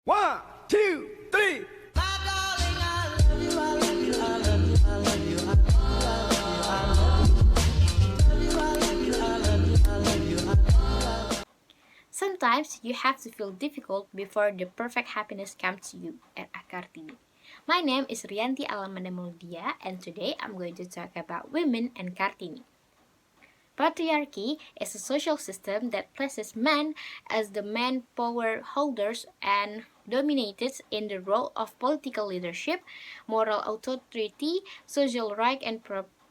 One, two, three. Sometimes you have to feel difficult before the perfect happiness comes to you at Kartini. My name is Rianti Alamanda Maulidya, and today I'm going to talk about women and Kartini. Patriarchy is a social system that places men as the main power holders and dominates in the role of political leadership, moral authority, social right, and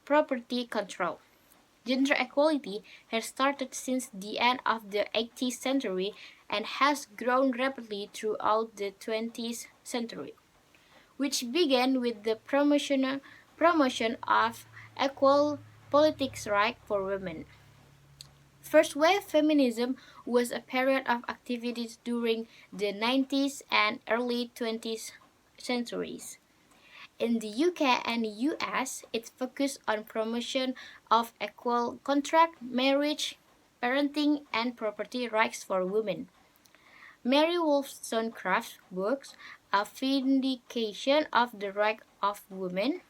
property control. Gender equality has started since the end of the 18th century and has grown rapidly throughout the 20th century, which began with the promotion of equal politics rights for women. First wave feminism was a period of activities during the 90s and early 20th centuries. In the UK and US, it focused on promotion of equal contract, marriage, parenting, and property rights for women. Mary Wollstonecraft's book, A Vindication of the Right of Women,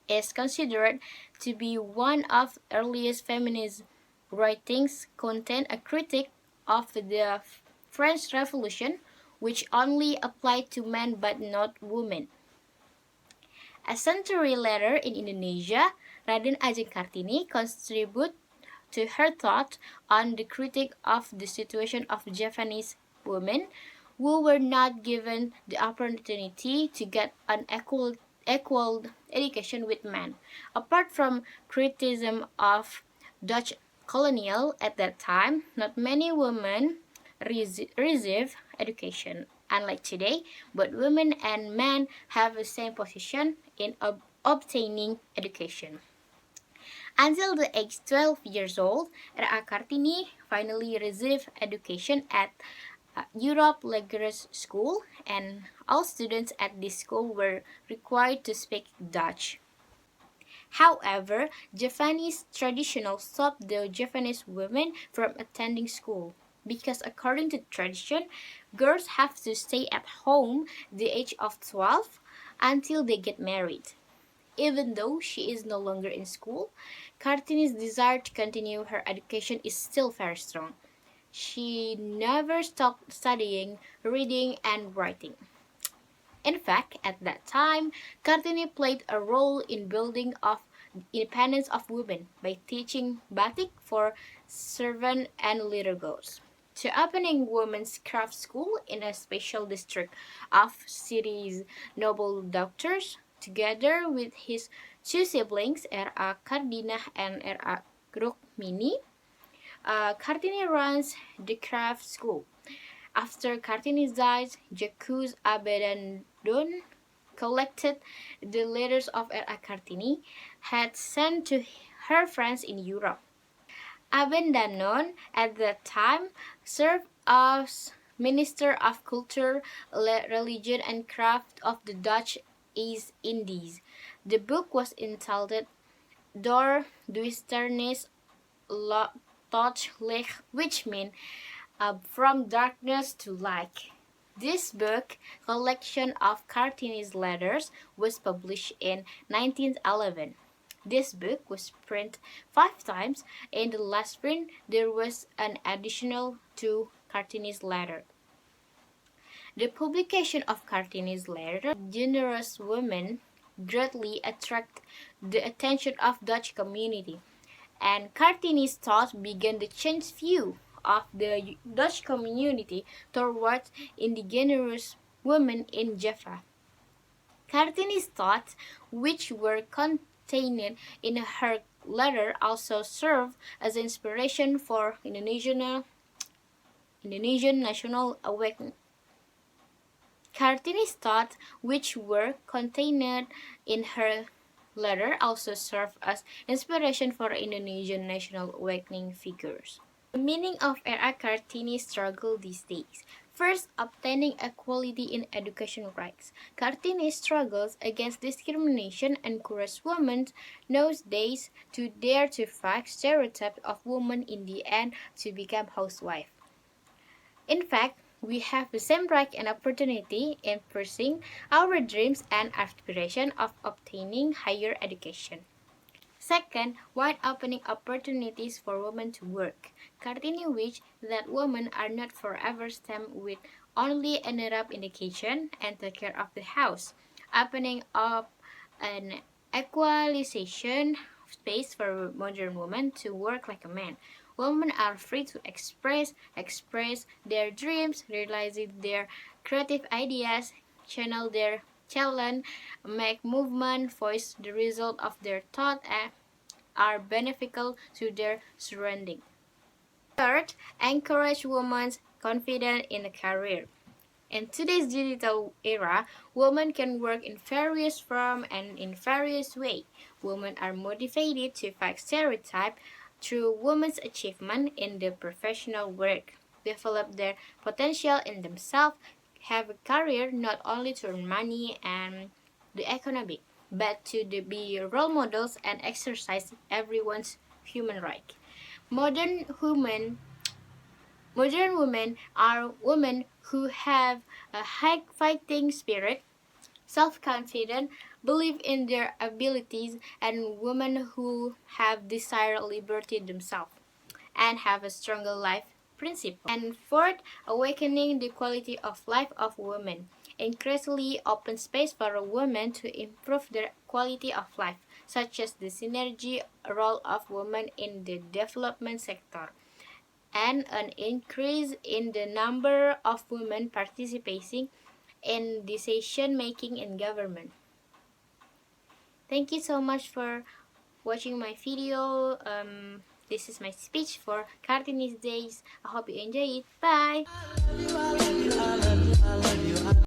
is considered to be one of the earliest feminist writings, contained a critique of the French Revolution, which only applied to men but not women. A century later in Indonesia, Raden Ajeng Kartini contributed to her thought on the critique of the situation of Javanese women who were not given the opportunity to get an equal education with men. Apart from criticism of Dutch colonial at that time, not many women receive education. Unlike today, both women and men have the same position in obtaining education. Until the age 12 years old, R.A. Kartini finally received education at Europe Language School, and all students at this school were required to speak Dutch. However, Javanese tradition stopped the Javanese women from attending school because, according to tradition, girls have to stay at home the age of 12 until they get married. Even though she is no longer in school, Kartini's desire to continue her education is still very strong. She never stopped studying, reading, and writing. In fact, at that time, Kartini played a role in building of independence of women by teaching batik for servant and little girls, to opening women's craft school in a special district of city's noble doctors, together with his two siblings, R.A. Kardina and R.A. Rukmini. Kartini runs the craft school. After Kartini died, Jacques Abendanon collected the letters of R.A. Kartini had sent to her friends in Europe. Abendanon at that time served as Minister of Culture, Religion and Craft of the Dutch East Indies. The book was entitled Door Duisternis Tot Licht, which means From Darkness to Light. This book, collection of Kartini's letters, was published in 1911. This book was printed 5 times. In the last print, there was an additional to Kartini's letter. The publication of Kartini's letter, generous women, greatly attracted the attention of Dutch community, and Kartini's thought began to change view of the Dutch community towards indigenous women in Java. Kartini's thoughts, which were contained in her letter, also served as inspiration for Indonesian national awakening. Kartini's thoughts, which were contained in her letter, also served as inspiration for Indonesian national awakening figures. The meaning of R.A. Kartini's struggle these days. First, obtaining equality in education rights. Kartini struggles against discrimination and encourages women nowadays to dare to fight stereotypes of women in the end to become housewives. In fact, we have the same right and opportunity in pursuing our dreams and aspiration of obtaining higher education. Second, wide opening opportunities for women to work. Kartini wished that women are not forever stamped with only ended up in the kitchen and take care of the house, opening up an equalization space for modern women to work like a man. Women are free to express their dreams, realizing their creative ideas, channel their talent, make movement, voice the result of their thought, and are beneficial to their surrounding. Third, encourage women's confidence in a career. In today's digital era, women can work in various forms and in various ways. Women are motivated to fight stereotypes through women's achievement in their professional work, develop their potential in themselves, have a career not only to earn money and the economy, but to be role models and exercise everyone's human right. Modern women Modern women are women who have a high fighting spirit, self-confidence, believe in their abilities, and women who have desired liberty themselves and have a stronger life principle. And fourth, awakening the quality of life of women. Increasingly open space for women to improve their quality of life, such as the synergy role of women in the development sector and an increase in the number of women participating in decision making in government. Thank you so much for watching my video. This is my speech for Kartini's Days. I hope you enjoy it. Bye!